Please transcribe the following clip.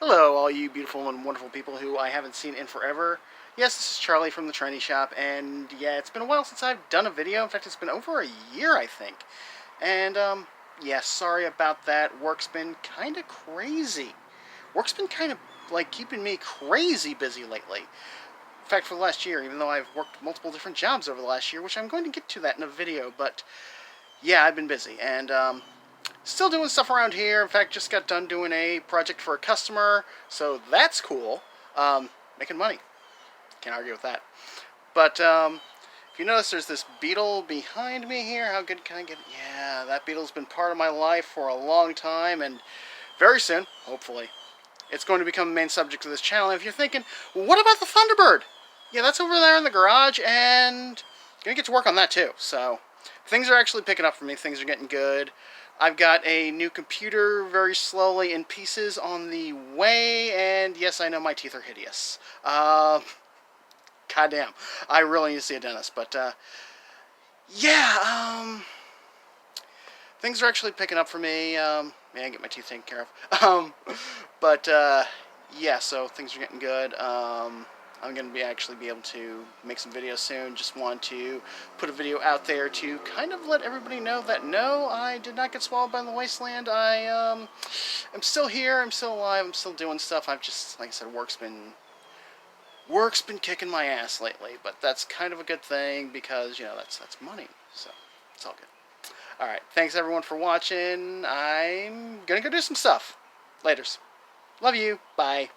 Hello, all you beautiful and wonderful people who I haven't seen in forever. Yes, this is Charlie from the Trendy Shop, and yeah, it's been a while since I've done a video. In fact, it's been over a year, I think. And, yeah, sorry about that. Work's been kind of crazy. Work's been kind of, like, keeping me crazy busy lately. In fact, for the last year, even though I've worked multiple different jobs over the last year, which I'm going to get to that in a video, but yeah, I've been busy. And, still doing stuff around here. In fact, just got done doing a project for a customer, so that's cool. Making money. Can't argue with that. But if you notice, there's this Beetle behind me here. How good can I get it? Yeah, that Beetle's been part of my life for a long time, and very soon, hopefully, it's going to become the main subject of this channel. And if you're thinking, well, what about the Thunderbird? Yeah, that's over there in the garage, and I'm going to get to work on that too. So things are actually picking up for me. Things are getting good. I've got a new computer very slowly in pieces on the way, and yes, I know my teeth are hideous. Goddamn, I really need to see a dentist, but yeah, things are actually picking up for me. Yeah, I get my teeth taken care of. But yeah, so things are getting good. I'm going to actually be able to make some videos soon. Just want to put a video out there to kind of let everybody know that no, I did not get swallowed by the wasteland. I am still here. I'm still alive. I'm still doing stuff. I've just, like I said, work's been kicking my ass lately. But that's kind of a good thing because, you know, that's money. So it's all good. All right. Thanks everyone for watching. I'm going to go do some stuff. Laters. Love you. Bye.